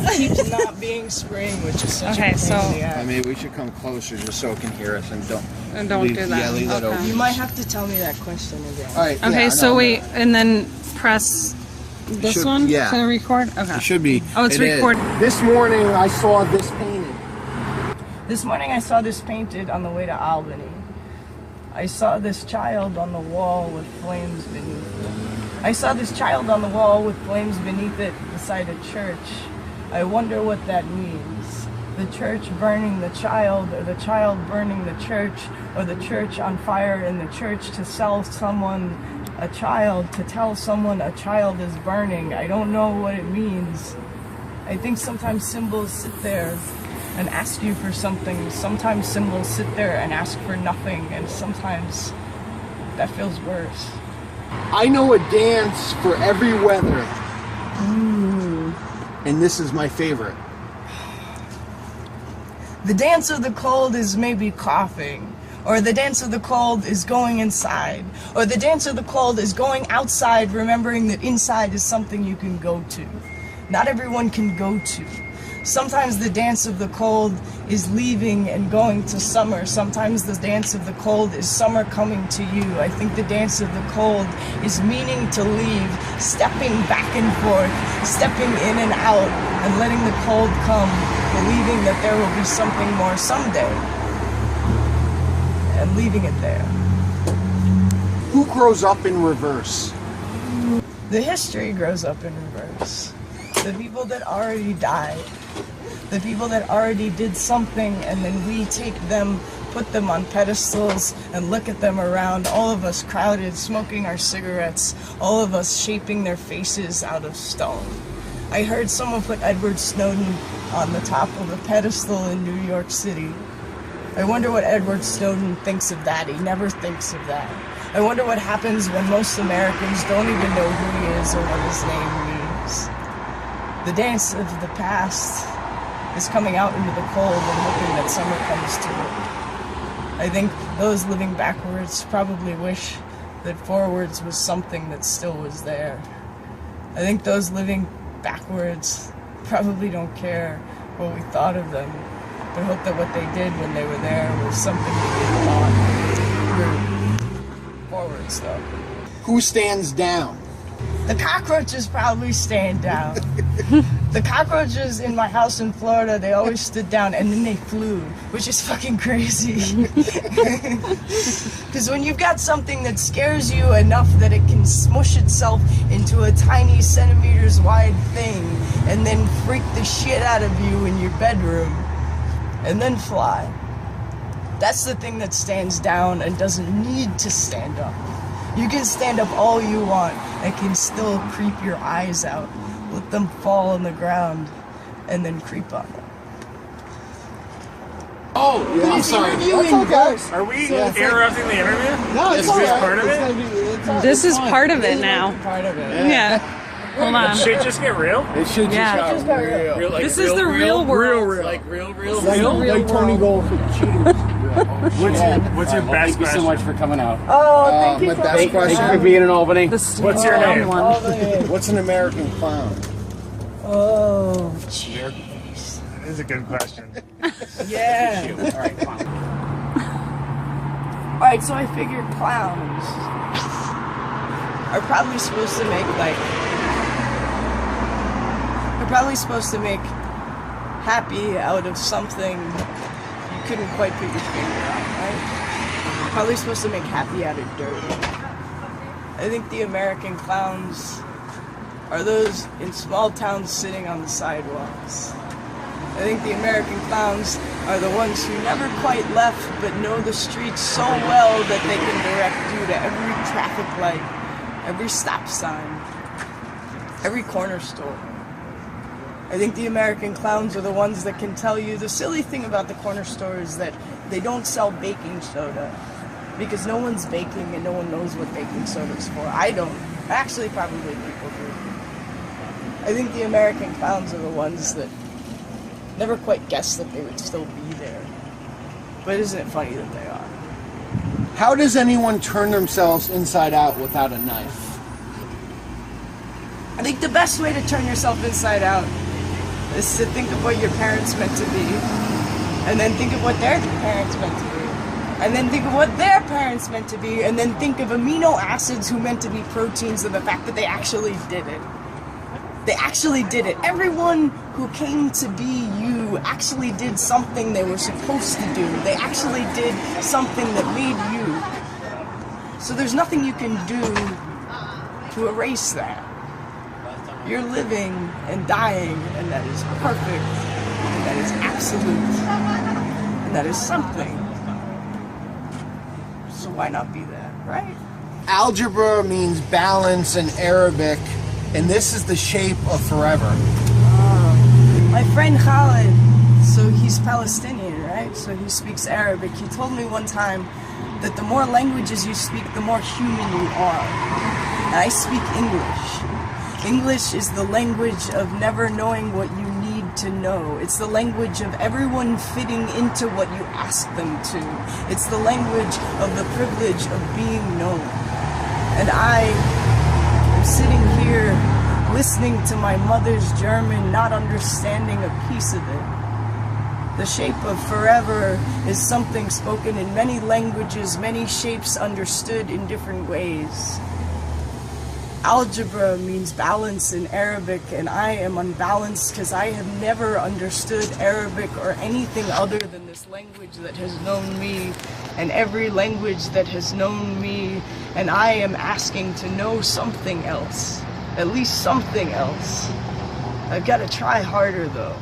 it keeps not being spring, which is such a pain in the ass. Maybe we should come closer just so it can hear us and don't leave, do that. Yeah, leave that open. You might have to tell me that question again. All right. Okay, so wait, and then press this one to record? Okay. It should be. Oh, it's recording. This morning I saw this painted. This morning I saw this painted on the way to Albany. I saw this child on the wall with flames beneath it. I saw this child on the wall with flames beneath it beside a church. I wonder what that means. The church burning the child, or the child burning the church, or the church on fire in the church to sell someone a child, to tell someone a child is burning. I don't know what it means. I think sometimes symbols sit there and ask you for something. Sometimes symbols sit there and ask for nothing, and sometimes that feels worse. I know a dance for every weather. And this is my favorite. The dance of the cold is maybe coughing, or the dance of the cold is going inside, or the dance of the cold is going outside, remembering that inside is something you can go to. Not everyone can go to. Sometimes the dance of the cold is leaving and going to summer. Sometimes the dance of the cold is summer coming to you. I think the dance of the cold is meaning to leave, stepping back and forth, stepping in and out, and letting the cold come, believing that there will be something more someday, and leaving it there. Who grows up in reverse? The history grows up in reverse. The people that already died. The people that already did something, and then we take them, put them on pedestals, and look at them around, all of us crowded, smoking our cigarettes, all of us shaping their faces out of stone. I heard someone put Edward Snowden on the top of a pedestal in New York City. I wonder what Edward Snowden thinks of that. He never thinks of that. I wonder what happens when most Americans don't even know who he is or what his name means. The dance of the past is coming out into the cold and hoping that summer comes to it. I think those living backwards probably wish that forwards was something that still was there. I think those living backwards probably don't care what we thought of them, but hope that what they did when they were there was something they did not. Forwards, though. Who stands down? The cockroaches probably stand down. The cockroaches in my house in Florida, they always stood down and then they flew, which is fucking crazy. Because when you've got something that scares you enough that it can smush itself into a tiny centimeters wide thing and then freak the shit out of you in your bedroom and then fly. That's the thing that stands down and doesn't need to stand up. You can stand up all you want and can still creep your eyes out. Let them fall on the ground and then creep on them. Oh, yeah, I'm sorry. Are we interrupting the interview? No, it's part of it? This is part of it now. Part of it. Yeah. Hold on. It should just get real? It should just got real. Like This is the real world. Like real? like Tony Gold for cheating. What's your best Thank you so much for coming out. Oh, thank you my for best being question. Thank you for being in Albany. What's your name? What's an American clown? Oh, That is a good question. yeah. All right, come on. Alright, so I figured clowns are probably supposed to make happy out of something you couldn't quite put your finger on, right? Probably supposed to make happy out of dirt. I think the American clowns are those in small towns sitting on the sidewalks. I think the American clowns are the ones who never quite left but know the streets so well that they can direct you to every traffic light, every stop sign, every corner store. I think the American clowns are the ones that can tell you the silly thing about the corner store is that they don't sell baking soda because no one's baking and no one knows what baking soda is for. I don't. Actually, probably people do. I think the American clowns are the ones that never quite guessed that they would still be there. But isn't it funny that they are? How does anyone turn themselves inside out without a knife? I think the best way to turn yourself inside out is to think of what your parents meant to be, and then think of what their parents meant to be, and then think of what their parents meant to be, and then think of amino acids who meant to be proteins, and the fact that they actually did it. They actually did it. Everyone who came to be you actually did something they were supposed to do. They actually did something that made you. So there's nothing you can do to erase that. You're living and dying, and that is perfect, and that is absolute, and that is something. So why not be that, right? Algebra means balance in Arabic, and this is the shape of forever. My friend Khalid, so he's Palestinian, right? So he speaks Arabic. He told me one time that the more languages you speak, the more human you are. And I speak English. English is the language of never knowing what you need to know. It's the language of everyone fitting into what you ask them to. It's the language of the privilege of being known. And I am sitting here listening to my mother's German, not understanding a piece of it. The shape of forever is something spoken in many languages, many shapes understood in different ways. Algebra means balance in Arabic, and I am unbalanced because I have never understood Arabic or anything other than this language that has known me, and every language that has known me, and I am asking to know something else, at least something else. I've got to try harder though.